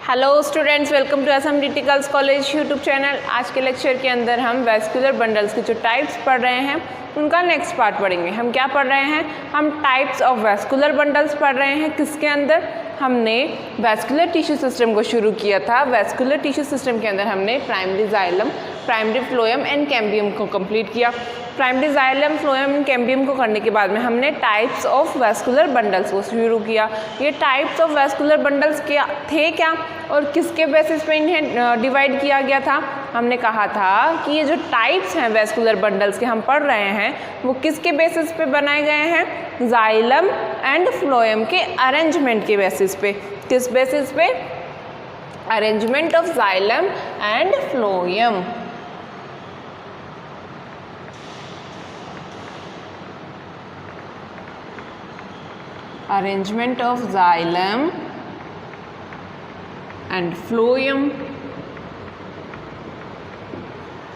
Hello students, welcome to Assam डिटिकल्स college YouTube channel. आज के लेक्चर के अंदर हम वेस्कुलर बंडल्स के जो टाइप्स पढ़ रहे हैं उनका नेक्स्ट पार्ट पढ़ेंगे। हम क्या पढ़ रहे हैं? हम टाइप्स ऑफ वेस्कुलर बंडल्स पढ़ रहे हैं। किसके अंदर? हमने वेस्कुलर टिश्यू सिस्टम को शुरू किया था। वेस्कुलर टिश्यू सिस्टम के अंदर हमने primary xylem, primary phloem and cambium को कंप्लीट किया। Primary xylem, phloem and cambium को करने के बाद में हमने टाइप्स ऑफ वेस्कुलर बंडल्स को शुरू किया। ये टाइप्स ऑफ वेस्कुलर बंडल्स क्या थे क्या और किसके बेसिस पे इन्हें डिवाइड किया गया था? हमने कहा था कि ये जो टाइप्स हैं वेस्कुलर बंडल्स के हम पढ़ रहे हैं वो किसके बेसिस पे बनाए गए हैं? जाइलम एंड फ्लोएम के अरेंजमेंट के बेसिस पे। किस बेसिस पे? Arrangement of xylem and phloem. Arrangement of xylem and phloem.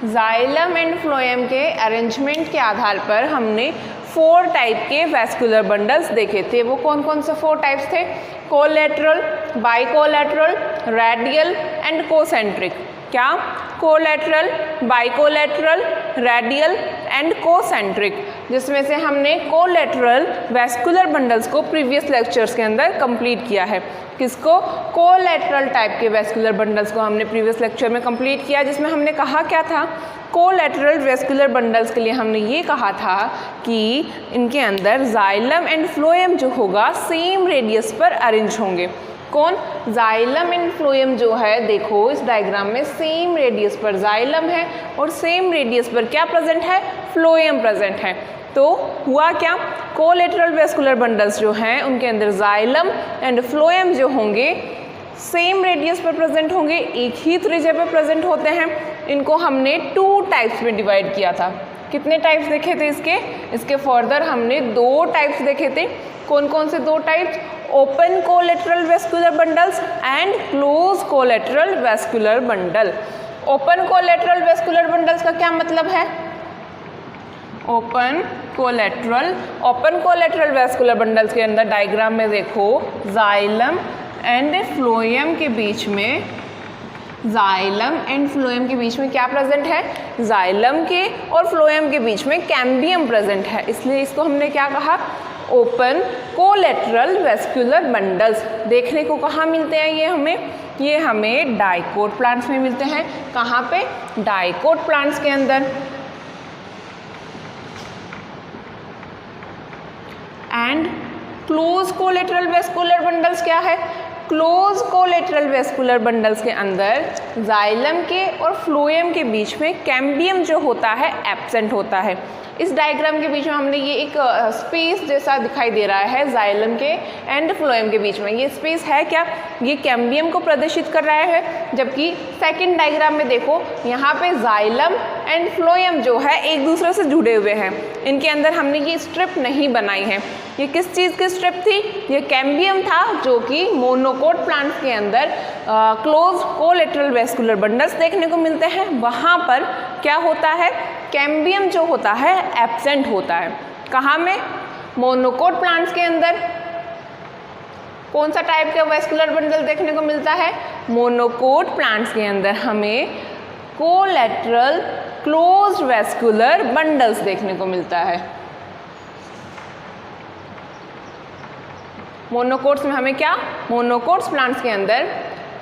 Xylem and phloem के अरेंजमेंट के आधार पर हमने 4 टाइप के वेस्कुलर बंडल्स देखे थे। वो कौन कौन से 4 टाइप्स थे? Collateral, bicollateral, radial and concentric. क्या? Collateral, bicollateral, radial and concentric. जिसमें से हमने कोलैटरल वेस्कुलर बंडल्स को प्रीवियस लेक्चर्स के अंदर कंप्लीट किया है। किसको? कोलैटरल टाइप के वेस्कुलर बंडल्स को हमने प्रीवियस लेक्चर में कंप्लीट किया, जिसमें हमने कहा क्या था? कोलैटरल वेस्कुलर बंडल्स के लिए हमने ये कहा था कि इनके अंदर जाइलम एंड फ्लोएम जो होगा सेम रेडियस पर अरेंज होंगे। कौन? जाइलम एंड फ्लोएम जो है, देखो इस डायग्राम में सेम रेडियस पर जाइलम है और सेम रेडियस पर क्या प्रेजेंट है? फ्लोएम प्रेजेंट है। तो हुआ क्या? कोलैटरल वेस्कुलर बंडल्स जो हैं उनके अंदर जाइलम एंड फ्लोएम जो होंगे सेम रेडियस पर प्रेजेंट होंगे, एक ही त्रिज्या पर प्रेजेंट होते हैं। इनको हमने 2 टाइप्स में डिवाइड किया था। कितने टाइप्स देखे थे इसके फर्दर हमने 2 टाइप्स देखे थे। कौन कौन से 2 types? Open collateral vascular bundles and close collateral vascular bundle. Open collateral vascular bundles का क्या मतलब है? ओपन कोलैटरल वेस्कुलर बंडल्स के अंदर डायग्राम में देखो जाइलम एंड फ्लोएम के बीच में, जाइलम एंड फ्लोएम के बीच में क्या प्रेजेंट है? जाइलम के और फ्लोएम के बीच में कैम्बियम प्रेजेंट है, इसलिए इसको हमने क्या कहा? Open collateral vascular bundles. देखने को कहाँ मिलते हैं ये हमें डाइकोट प्लांट्स में मिलते हैं। कहाँ पे? डाइकोट प्लांट्स के अंदर। And close collateral vascular bundles क्या है? क्लोज कोलैटरल वेस्कुलर बंडल्स के अंदर जाइलम के और फ्लोएम के बीच में कैम्बियम जो होता है एब्सेंट होता है। इस डायग्राम के बीच में हमने ये एक स्पेस जैसा दिखाई दे रहा है जाइलम के एंड फ्लोएम के बीच में। ये स्पेस है क्या? ये कैम्बियम को प्रदर्शित कर रहा है। जबकि सेकंड डायग्राम में देखो यहाँ पे जाइलम एंड फ्लोएम जो है एक दूसरे से जुड़े हुए हैं। इनके अंदर हमने ये स्ट्रिप नहीं बनाई है। ये किस चीज़ की स्ट्रिप थी? ये कैम्बियम था जो कि मोनोकोट प्लांट्स के अंदर क्लोज कोलैटरल वेस्कुलर बंडल्स देखने को मिलते हैं। वहाँ पर क्या होता है? कैम्बियम जो होता है एब्सेंट होता है। कहाँ में? मोनोकोट प्लांट्स के अंदर। कौन सा टाइप का वेस्कुलर बंडल देखने को मिलता है? मोनोकोट प्लांट्स के अंदर हमें कोलैटरल क्लोज्ड वेस्कुलर बंडल्स देखने को मिलता है। मोनोकोट्स में हमें क्या? मोनोकोट्स प्लांट्स के अंदर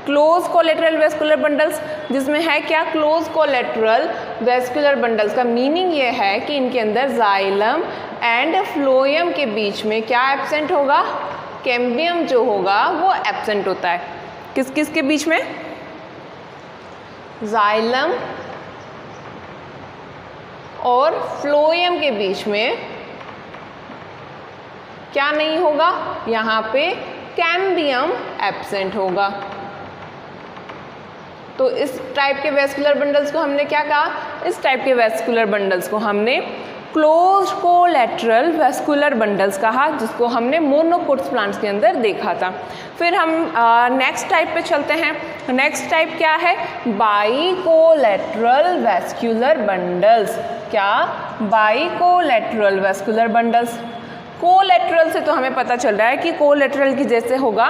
क्लोज कोलैटरल वेस्कुलर बंडल्स, जिसमें है क्या? क्लोज कोलैटरल वेस्कुलर बंडल्स का मीनिंग ये है कि इनके अंदर जाइलम एंड फ्लोएम के बीच में क्या एब्सेंट होगा? कैम्बियम जो होगा वो एब्सेंट होता है। किस किस के बीच में? जाइलम और फ्लोएम के बीच में क्या नहीं होगा? यहाँ पे कैम्बियम एब्सेंट होगा। तो इस टाइप के वेस्कुलर बंडल्स को हमने क्या कहा? इस टाइप के वेस्कुलर बंडल्स को हमने क्लोज्ड कोलैटरल वेस्कुलर बंडल्स कहा, जिसको हमने मोनोकोट्स प्लांट्स के अंदर देखा था। फिर हम नेक्स्ट टाइप पे चलते हैं। नेक्स्ट टाइप क्या है? बाइकोलैटरल वेस्कुलर बंडल्स। क्या? बाइकोलैटरल वेस्कुलर बंडल्स। कोलेटरल से तो हमें पता चल रहा है कि कोलेटरल की जैसे होगा,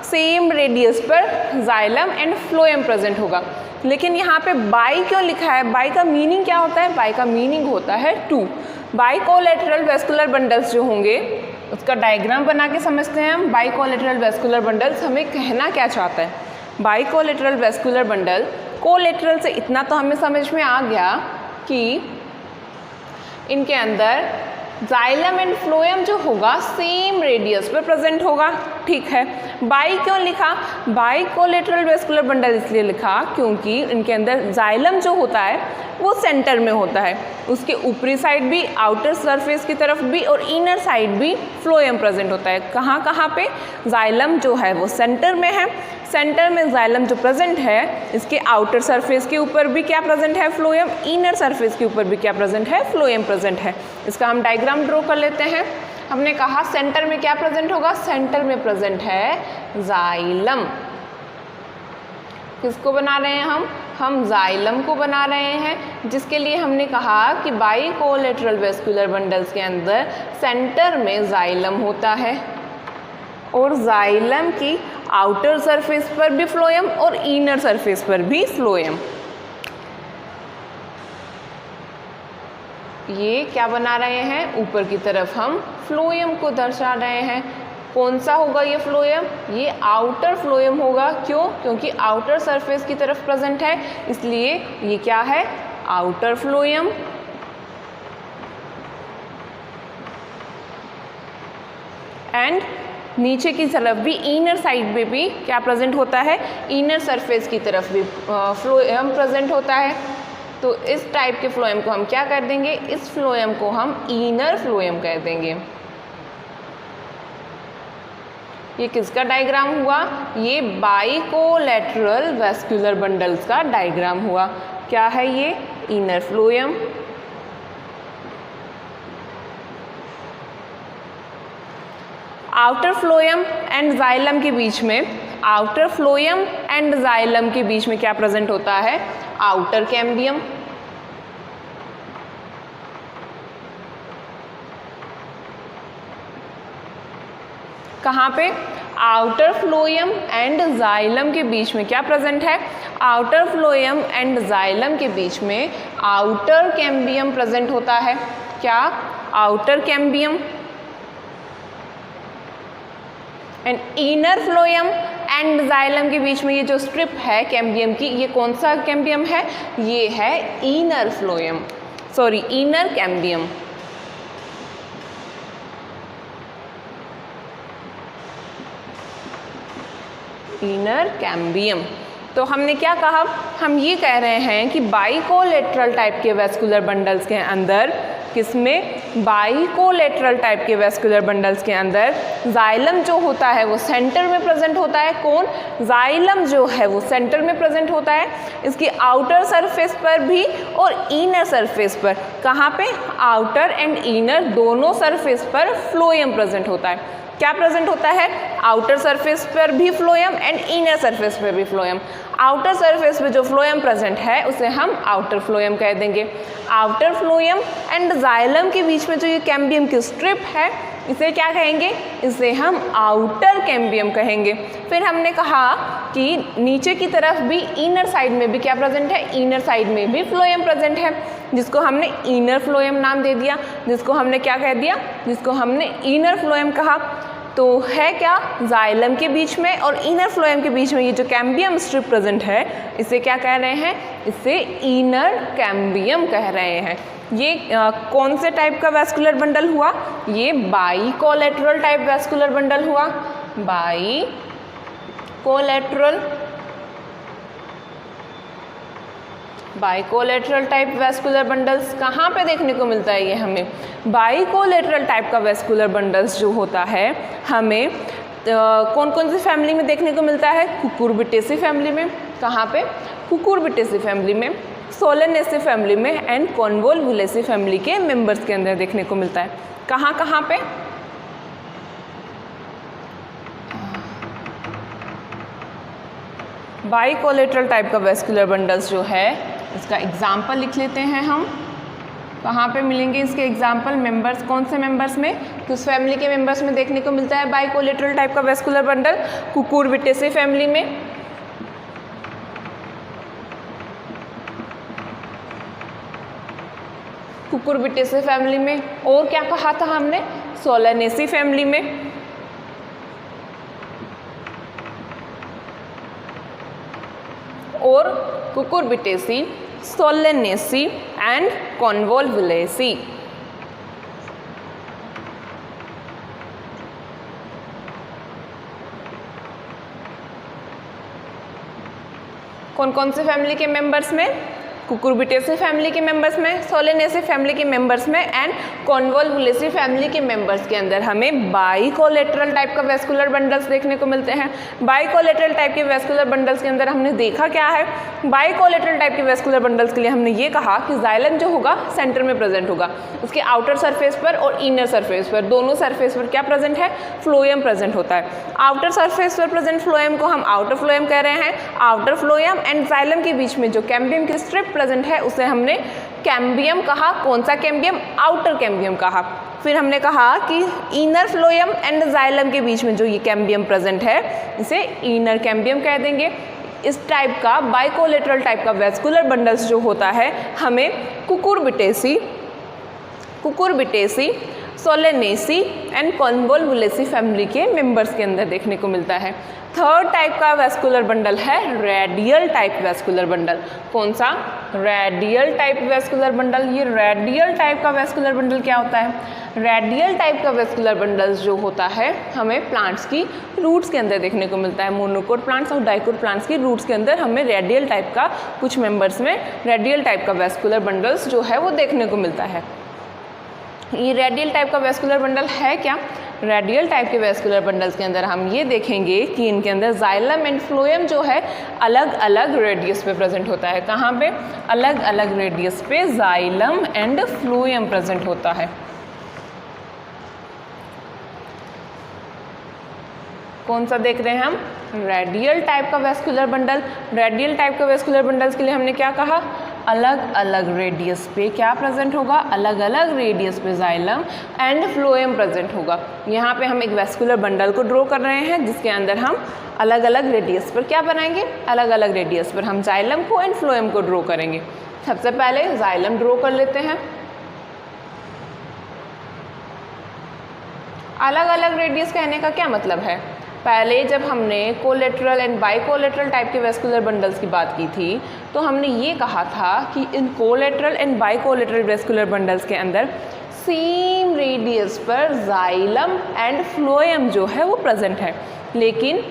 सेम रेडियस पर जाइलम एंड फ्लोएम प्रेजेंट होगा। लेकिन यहाँ पे बाई क्यों लिखा है? बाई का मीनिंग क्या होता है? बाई का मीनिंग होता है two. Bicollateral vascular bundles जो होंगे उसका डायग्राम बना के समझते हैं हम। बाई कोलेटरल वेस्कुलर बंडल्स हमें कहना क्या चाहता है? By collateral vascular bundle, collateral से इतना तो हमें समझ में आ गया कि इनके अंदर जाइलम एंड फ्लोएम जो होगा सेम रेडियस पर प्रेजेंट होगा, ठीक है। बाई क्यों लिखा? बाई कोलेटरल वेस्कुलर बंडल इसलिए लिखा क्योंकि इनके अंदर जाइलम जो होता है वो सेंटर में होता है, उसके ऊपरी साइड भी, आउटर सरफेस की तरफ भी और इनर साइड भी फ्लोएम प्रेजेंट होता है। कहाँ कहाँ पे? जाइलम जो है वो सेंटर में है, सेंटर में जाइलम जो प्रेजेंट है, इसके आउटर सरफेस के ऊपर भी क्या प्रेजेंट है? फ्लोएम। इनर सरफेस के ऊपर भी क्या प्रेजेंट है? फ्लोएम प्रेजेंट है। इसका हम डायग्राम ड्रॉ कर लेते हैं। हमने कहा सेंटर में क्या प्रेजेंट होगा? सेंटर में प्रेजेंट है जाइलम। किसको बना रहे हैं हम जाइलम को बना रहे हैं, जिसके लिए हमने कहा कि बाई कोलेटरल वेस्कुलर बंडल्स के अंदर सेंटर में जाइलम होता है और जाइलम की आउटर सरफेस पर भी फ्लोएम और इनर सरफेस पर भी फ्लोएम। ये क्या बना रहे हैं? ऊपर की तरफ हम फ्लोएम को दर्शा रहे हैं। कौन सा होगा ये फ्लोएम? ये आउटर फ्लोएम होगा। क्यों? क्योंकि आउटर सरफेस की तरफ प्रेजेंट है, इसलिए ये क्या है? Outer phloem. एंड नीचे की तरफ भी, इनर साइड में भी क्या प्रेजेंट होता है? इनर सरफेस की तरफ भी फ्लोएम प्रेजेंट होता है। तो इस टाइप के फ्लोएम को हम क्या कर देंगे? इस फ्लोएम को हम इनर फ्लोएम कह देंगे। ये किसका डायग्राम हुआ? ये बाई कोलेटरल वेस्कुलर बंडल्स का डायग्राम हुआ। क्या है ये? Inner phloem. Outer phloem and xylem के बीच में, आउटर फ्लोएम एंड जाइलम के बीच में क्या प्रेजेंट होता है? Outer cambium. कहाँ पे? आउटर फ्लोएम एंड जाइलम के बीच में क्या प्रेजेंट है? आउटर फ्लोएम एंड जाइलम के बीच में आउटर कैम्बियम प्रेजेंट होता है। क्या? Outer cambium. And inner phloem and xylem के बीच में ये जो स्ट्रिप है कैम्बियम की, ये कौन सा कैम्बियम है? ये है inner phloem, sorry inner cambium. Inner cambium. तो हमने क्या कहा? हम ये कह रहे हैं कि बाई कोलेटरल टाइप के वेस्कुलर बंडल्स के अंदर, किसमें? बाई कोलेटरल टाइप के वेस्कुलर बंडल्स के अंदर जाइलम जो होता है वो सेंटर में प्रेजेंट होता है। कौन? जाइलम जो है वो सेंटर में प्रेजेंट होता है, इसकी आउटर सरफेस पर भी और इनर सरफेस पर। कहाँ पे? आउटर एंड इनर दोनों सरफेस पर फ्लोएम प्रेजेंट होता है। क्या प्रेजेंट होता है? आउटर सरफेस पर भी फ्लोएम एंड इनर सरफेस पर भी फ्लोएम। आउटर सरफेस पे जो फ्लोएम प्रेजेंट है उसे हम आउटर फ्लोएम कह देंगे। आउटर फ्लोएम एंड जाइलम के बीच में जो ये कैम्बियम की स्ट्रिप है, इसे क्या कहेंगे? इसे हम आउटर कैम्बियम कहेंगे। फिर हमने कहा कि नीचे की तरफ भी, इनर साइड में भी क्या प्रेजेंट है? इनर साइड में भी फ्लोएम प्रेजेंट है, जिसको हमने इनर फ्लोएम नाम दे दिया। जिसको हमने क्या कह दिया? जिसको हमने इनर फ्लोएम कहा। तो है क्या? जाइलम के बीच में और इनर फ्लोएम के बीच में ये जो कैम्बियम स्ट्रिप प्रेजेंट है, इसे क्या कह रहे हैं? इसे इनर कैम्बियम कह रहे हैं। ये कौन से टाइप का वेस्कुलर बंडल हुआ? ये bicollateral type vascular bundle हुआ। Bicollateral, bicollateral type vascular bundles कहाँ पे देखने को मिलता है? ये हमें बाइकोलेटरल टाइप का वेस्कुलर बंडल्स जो होता है हमें कौन कौन सी फैमिली में देखने को मिलता है? कुकुरबिटेसी फैमिली में। कहाँ पे? कुकुरबिटेसी फैमिली में, सोलेनेसी फैमिली में एंड कॉन्वोल्वुलेसी फैमिली के मेंबर्स के अंदर देखने को मिलता है। कहाँ कहाँ पे? बाइकोलेटरल टाइप का वेस्कुलर बंडल्स जो है, इसका एग्जाम्पल लिख लेते हैं हम। कहाँ पे मिलेंगे इसके एग्जाम्पल? मेंबर्स, कौन से मेंबर्स में? किस फैमिली के मेंबर्स में देखने को मिलता है बाइकोलेटरल टाइप का वेस्कुलर बंडल? कुकुरबिटेसी फैमिली में। कुकुरबिटेसी फैमिली में। और क्या कहा था हमने? सोलानेसी फैमिली में। और कुकुरबिटेसी, सोलानेसी एंड कॉन्वोल्वुलेसी। कौन कौन से फैमिली के मेंबर्स में? कुकुरबिटेसी फैमिली के मेंबर्स में, सोलानेसी फैमिली के मेंबर्स में एंड कॉन्वोल्वुलेसी फैमिली के मेंबर्स के अंदर हमें बाइकोलेटरल टाइप का वेस्कुलर बंडल्स देखने को मिलते हैं। बाइकोलेटरल टाइप के वेस्कुलर बंडल्स के अंदर हमने देखा क्या है? बाइकोलेटरल टाइप के वेस्कुलर बंडल्स के लिए हमने ये कहा कि जाइलम जो होगा सेंटर में प्रेजेंट होगा, उसके आउटर सरफेस पर और इनर सरफेस पर, दोनों सरफेस पर क्या प्रेजेंट है? फ्लोएम प्रेजेंट होता है। आउटर सरफेस पर प्रेजेंट फ्लोएम को हम आउटर फ्लोएम कह रहे हैं। आउटर फ्लोएम एंड जाइलम के बीच में जो कैम्बियम की स्ट्रिप प्रेजेंट है उसे हमने कैम्बियम कहा। कौन सा कैम्बियम? आउटर कैम्बियम कहा। फिर हमने कहा कि इनर फ्लोएम एंड जाइलम के बीच में जो ये कैम्बियम प्रेजेंट है इसे इनर कैम्बियम कह देंगे। इस टाइप का बाइकोलेटरल टाइप का वेस्कुलर बंडल्स जो होता है हमें कुकुरबिटेसी, सोलानेसी एंड कॉन्वोल्वुलेसी फैमिली के मेंबर्स के अंदर देखने को मिलता है। थर्ड टाइप का वेस्कुलर बंडल है रेडियल टाइप वेस्कुलर बंडल। कौन सा? Radial type vascular bundle. ये रेडियल टाइप का वेस्कुलर बंडल क्या होता है? रेडियल टाइप का वेस्कुलर बंडल्स जो होता है हमें प्लांट्स की रूट्स के अंदर देखने को मिलता है। मोनोकोट प्लांट्स और डाइकोट प्लांट्स की रूट्स के अंदर हमें रेडियल टाइप का, कुछ मेंबर्स में रेडियल टाइप का वेस्कुलर बंडल्स जो है वो देखने को मिलता है। ये रेडियल टाइप का वेस्कुलर बंडल है क्या? रेडियल टाइप के वेस्कुलर बंडल्स के अंदर हम ये देखेंगे कि इनके अंदर जाइलम एंड फ्लोएम जो है अलग अलग रेडियस पे प्रेजेंट होता है। कहाँ पे? अलग अलग रेडियस पे जाइलम एंड फ्लोएम प्रेजेंट होता है। कौन सा देख रहे हैं हम? रेडियल टाइप का वेस्कुलर बंडल। रेडियल टाइप का वेस्कुलर बंडल्स के लिए हमने क्या कहा? अलग अलग रेडियस पे क्या प्रेजेंट होगा? अलग अलग रेडियस पे जाइलम एंड फ्लोएम प्रेजेंट होगा। यहाँ पे हम एक वेस्कुलर बंडल को ड्रॉ कर रहे हैं जिसके अंदर हम अलग अलग रेडियस पर क्या बनाएंगे? अलग अलग रेडियस पर हम जाइलम को एंड फ्लोएम को ड्रॉ करेंगे। सबसे पहले जाइलम ड्रॉ कर लेते हैं। अलग अलग रेडियस कहने का क्या मतलब है? पहले जब हमने कोलेटरल एंड बाइकोलेटरल टाइप के वेस्कुलर बंडल्स की बात की थी तो हमने ये कहा था कि इन collateral and bicollateral vascular bundles के अंदर सेम रेडियस पर जाइलम एंड फ्लोएम जो है वो प्रेजेंट है। लेकिन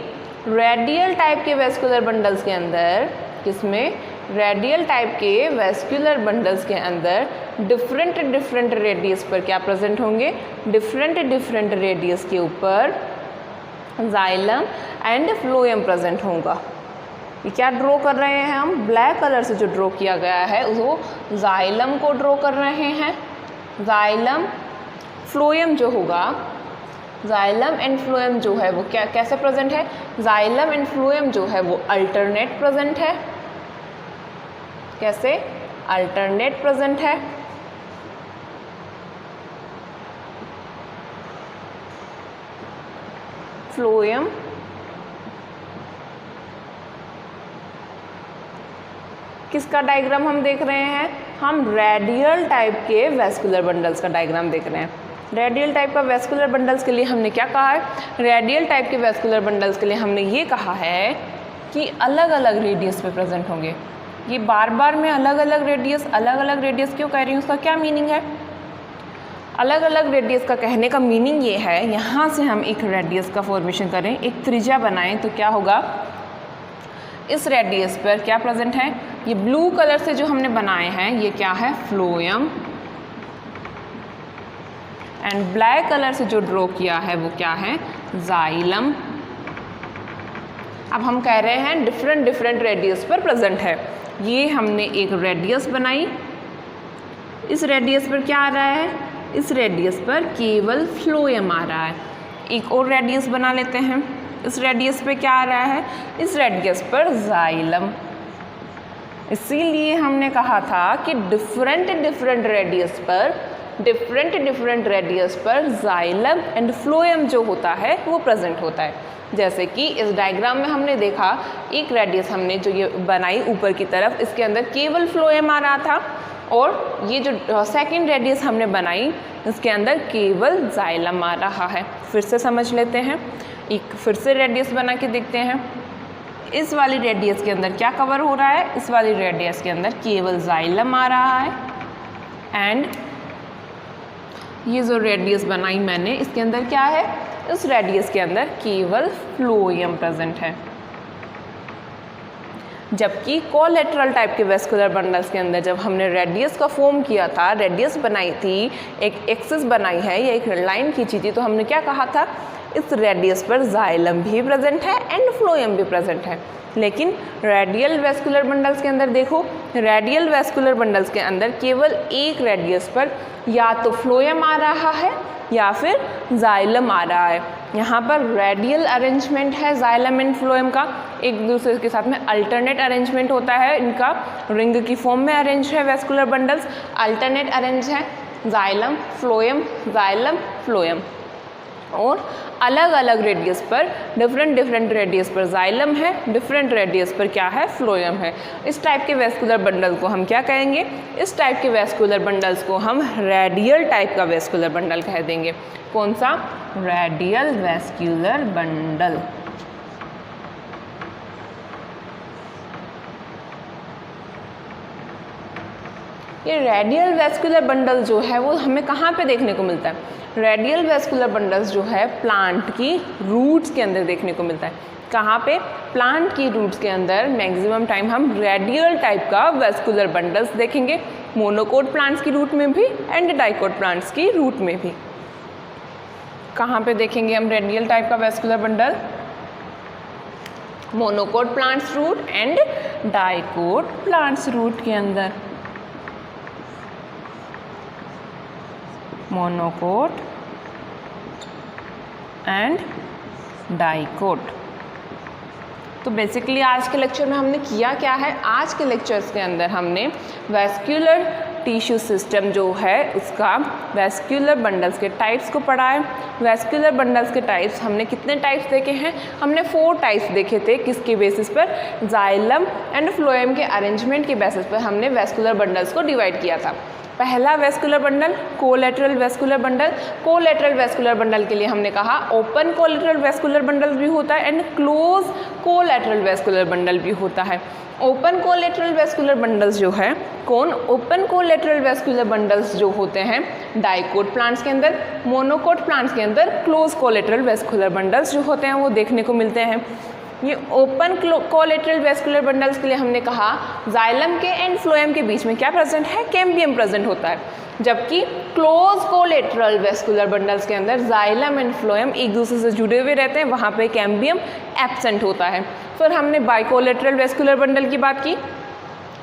रेडियल टाइप के वेस्कुलर बंडल्स के अंदर, किसमें? रेडियल टाइप के वेस्कुलर बंडल्स के अंदर डिफरेंट रेडियस पर क्या प्रेजेंट होंगे? डिफरेंट रेडियस के ऊपर जाइलम एंड फ्लोएम प्रेजेंट होगा। ये क्या ड्रॉ कर रहे हैं हम? ब्लैक कलर से जो ड्रॉ किया गया है वो जाइलम को ड्रॉ कर रहे हैं। जाइलम फ्लोएम जो होगा, जाइलम एंड फ्लोएम जो है वो क्या कैसे प्रेजेंट है? जाइलम एंड फ्लोएम जो है वो अल्टरनेट प्रेजेंट है। कैसे? अल्टरनेट प्रेजेंट है। फ्लोएम किसका डायग्राम हम देख रहे हैं? हम रेडियल टाइप के वेस्कुलर बंडल्स का डायग्राम देख रहे हैं। रेडियल टाइप का वेस्कुलर बंडल्स के लिए हमने क्या कहा है? रेडियल टाइप के वेस्कुलर बंडल्स के लिए हमने ये कहा है कि अलग अलग रेडियस पे प्रेजेंट होंगे। ये बार बार मैं अलग अलग रेडियस क्यों कह रही हूँ? उसका क्या मीनिंग है? अलग अलग रेडियस का कहने का मीनिंग ये है, यहाँ से हम एक रेडियस का फॉर्मेशन करें, एक त्रिज्या बनाएं तो क्या होगा? इस रेडियस पर क्या प्रेजेंट है? ये ब्लू कलर से जो हमने बनाए हैं ये क्या है? फ्लोएम। एंड ब्लैक कलर से जो ड्रॉ किया है वो क्या है? जाइलम। अब हम कह रहे हैं डिफरेंट रेडियस पर प्रेजेंट है। ये हमने एक रेडियस बनाई। इस रेडियस पर क्या आ रहा है? इस रेडियस पर केवल फ्लोएम आ रहा है। एक और रेडियस बना लेते हैं। इस रेडियस पे क्या आ रहा है? इस रेडियस पर जाइलम। इसीलिए हमने कहा था कि डिफरेंट डिफरेंट रेडियस पर जाइलम एंड फ्लोएम जो होता है वो प्रेजेंट होता है। जैसे कि इस डायग्राम में हमने देखा एक रेडियस हमने जो ये बनाई ऊपर की तरफ, इसके अंदर केवल फ्लोएम आ रहा था, और ये जो सेकंड रेडियस हमने बनाई इसके अंदर केवल जाइलम आ रहा है। फिर से समझ लेते हैं, एक फिर से रेडियस बना के देखते हैं। इस वाली रेडियस के अंदर क्या कवर हो रहा है, इस वाली रेडियस के अंदर केवल जाइलम आ रहा है, एंड ये जो रेडियस बनाई मैंने इसके अंदर क्या है, इस रेडियस के अंदर केवल फ्लोएम प्रेजेंट है। जबकि कोलेटरल टाइप के वेस्कुलर बंडल्स के अंदर जब हमने रेडियस का फॉर्म किया था, रेडियस बनाई थी, एक एक्सिस बनाई है या एक लाइन खींची थी, तो हमने क्या कहा था, इस रेडियस पर जाइलम भी प्रेजेंट है एंड फ्लोएम भी प्रेजेंट है। लेकिन रेडियल वेस्कुलर बंडल्स के अंदर देखो, रेडियल वेस्कुलर बंडल्स के अंदर केवल एक रेडियस पर या तो फ्लोएम आ रहा है या फिर जाइलम आ रहा है। यहाँ पर रेडियल अरेंजमेंट है जाइलम एंड फ्लोएम का, एक दूसरे के साथ में अल्टरनेट अरेंजमेंट होता है इनका, रिंग की फॉर्म में अरेंज है वेस्कुलर बंडल्स, अल्टरनेट अरेंज है जाइलम फ्लोएम, और अलग अलग रेडियस पर डिफरेंट रेडियस पर जाइलम है, डिफरेंट रेडियस पर क्या है, फ्लोएम है। इस टाइप के वेस्कुलर बंडल को हम क्या कहेंगे, इस टाइप के वेस्कुलर बंडल्स को हम रेडियल टाइप का वेस्कुलर बंडल कह देंगे। कौन सा, रेडियल वेस्कुलर बंडल। ये रेडियल वेस्कुलर बंडल जो है वो हमें कहाँ पे देखने को मिलता है, रेडियल वेस्कुलर बंडल्स जो है प्लांट की रूट्स के अंदर देखने को मिलता है। कहाँ पे, प्लांट की रूट्स के अंदर मैक्सिमम टाइम हम रेडियल टाइप का वेस्कुलर बंडल्स देखेंगे, मोनोकोट प्लांट्स की रूट में भी एंड डाइकोट प्लांट्स की रूट में भी। कहाँ पे देखेंगे हम रेडियल टाइप का vascular bundle, monocot plants root and dicot plants root के अंदर। Monocot and dicot. तो बेसिकली आज के लेक्चर में हमने किया क्या है, आज के लेक्चर्स के अंदर हमने वेस्कुलर टिश्यू सिस्टम जो है उसका वेस्कुलर बंडल्स के टाइप्स को पढ़ा है। वेस्कुलर बंडल्स के टाइप्स हमने कितने टाइप्स देखे हैं, हमने 4 टाइप्स देखे थे। किसके बेसिस पर, जाइलम एंड फ्लोएम के अरेंजमेंट के बेसिस पर हमने वेस्कुलर बंडल्स को डिवाइड किया था। पहला vascular bundle collateral vascular bundle. Collateral vascular bundle के लिए हमने कहा ओपन कोलेटरल वेस्कुलर बंडल भी होता है and close collateral vascular bundle भी होता है। ओपन कोलेटरल वेस्कुलर बंडल्स जो है कौन, ओपन कोलेटरल वेस्कुलर बंडल्स जो होते हैं डाइकोट प्लांट्स के अंदर, मोनोकोट प्लांट्स के अंदर क्लोज कोलेटरल वेस्कुलर बंडल्स जो होते हैं वो देखने को मिलते हैं। ये ओपन कोलेटरल वेस्कुलर बंडल्स के लिए हमने कहा जाइलम के एंड फ्लोएम के बीच में क्या प्रेजेंट है, कैम्बियम प्रेजेंट होता है। जबकि क्लोज कोलेटरल वेस्कुलर बंडल्स के अंदर जाइलम एंड फ्लोएम एक दूसरे से जुड़े हुए रहते हैं, वहाँ पे कैम्बियम एब्सेंट होता है। फिर हमने बाइकोलेटरल वेस्कुलर बंडल की बात की,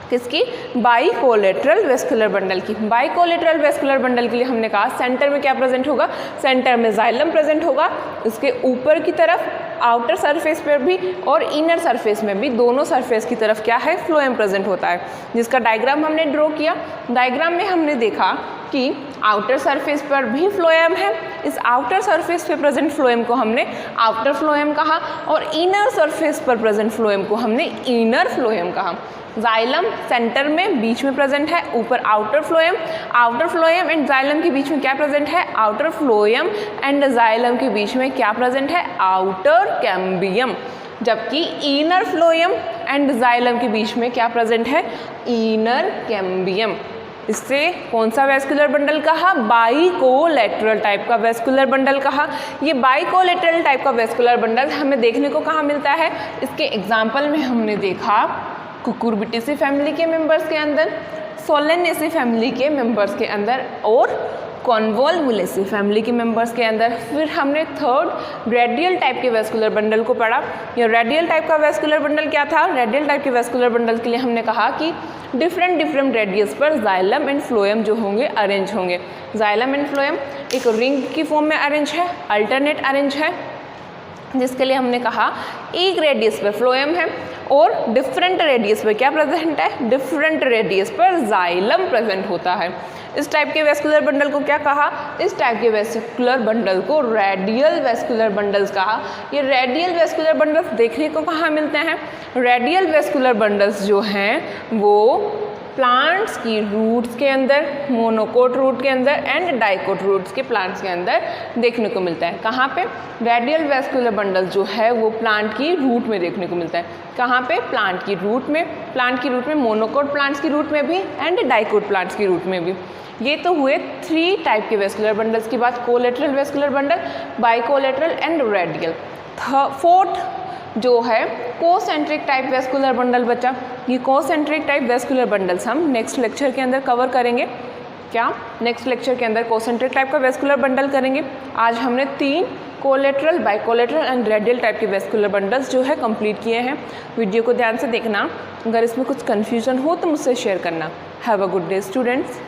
किसकी, बाइकोलेटरल वेस्कुलर बंडल की। बाइकोलेटरल वेस्कुलर बंडल के लिए हमने कहा सेंटर में क्या प्रेजेंट होगा, सेंटर में जाइलम प्रेजेंट होगा, इसके ऊपर की तरफ आउटर सरफेस पर भी और इनर सरफेस में भी, दोनों सरफेस की तरफ क्या है, फ्लोएम प्रेजेंट होता है, जिसका डायग्राम हमने ड्रॉ किया। डायग्राम में हमने देखा कि आउटर सरफेस पर भी फ्लोएम है, इस आउटर सरफेस पे प्रेजेंट फ्लोएम को हमने आउटर फ्लोएम कहा और इनर सरफेस पर प्रेजेंट फ्लोएम को हमने इनर फ्लोएम कहा। जाइलम सेंटर में बीच में प्रेजेंट है, ऊपर आउटर फ्लोएम एंड जाइलम के बीच में क्या प्रेजेंट है, आउटर फ्लोएम एंड जाइलम के बीच में क्या प्रेजेंट है, आउटर कैम्बियम। जबकि इनर फ्लोएम एंड जाइलम के बीच में क्या प्रेजेंट है, इनर कैम्बियम। इससे कौन सा वेस्कुलर बंडल कहा, बाइकोलेटरल टाइप का वेस्कुलर बंडल कहा। ये बाइकोलेटरल टाइप का वेस्कुलर बंडल हमें देखने को कहाँ मिलता है, इसके एग्जाम्पल में हमने देखा कुकुरबिटेसी फैमिली के मेंबर्स के अंदर, सोलेनेसी फैमिली के मेंबर्स के अंदर और कॉन्वोल्वुलेसी फैमिली के मेंबर्स के अंदर। फिर हमने थर्ड रेडियल टाइप के वेस्कुलर बंडल को पढ़ा। ये रेडियल टाइप का वेस्कुलर बंडल क्या था, रेडियल टाइप के वेस्कुलर बंडल के लिए हमने कहा कि डिफरेंट रेडियस पर जाइलम एंड फ्लोएम जो होंगे अरेंज होंगे। जाइलम एंड फ्लोएम एक रिंग की फॉर्म में अरेंज है, अल्टरनेट अरेंज है, जिसके लिए हमने कहा एक रेडियस पर फ्लोएम है और डिफरेंट रेडियस पर क्या प्रेजेंट है, डिफरेंट रेडियस पर जाइलम प्रेजेंट होता है। इस टाइप के वेस्कुलर बंडल को क्या कहा, इस टाइप के वेस्कुलर बंडल को रेडियल वेस्कुलर बंडल्स कहा। ये रेडियल वेस्कुलर बंडल्स देखने को कहाँ मिलते हैं, रेडियल वेस्कुलर बंडल्स जो हैं वो प्लांट्स की रूट्स के अंदर, मोनोकोट रूट के अंदर एंड डाइकोट रूट्स के प्लांट्स के अंदर देखने को मिलता है। कहाँ पे, रेडियल वेस्कुलर बंडल जो है वो प्लांट की रूट में देखने को मिलता है। कहाँ पे, प्लांट की रूट में, प्लांट की रूट में, मोनोकोट प्लांट्स की रूट में भी एंड डाइकोट प्लांट्स की रूट में भी। ये तो हुए 3 टाइप के वेस्कुलर बंडल्स की बात, collateral vascular bundle, bicollateral and radial. 4th जो है कोसेंट्रिक टाइप वेस्कुलर बंडल बचा। ये कोसेंट्रिक टाइप वेस्कुलर बंडल्स हम नेक्स्ट लेक्चर के अंदर कवर करेंगे। क्या, नेक्स्ट लेक्चर के अंदर कोसेंट्रिक टाइप का वेस्कुलर बंडल करेंगे। आज हमने 3 collateral, bicollateral and radial type के वेस्कुलर बंडल्स जो है कंप्लीट किए हैं। वीडियो को ध्यान से देखना, अगर इसमें कुछ कन्फ्यूजन हो तो मुझसे शेयर करना। Have a good day students.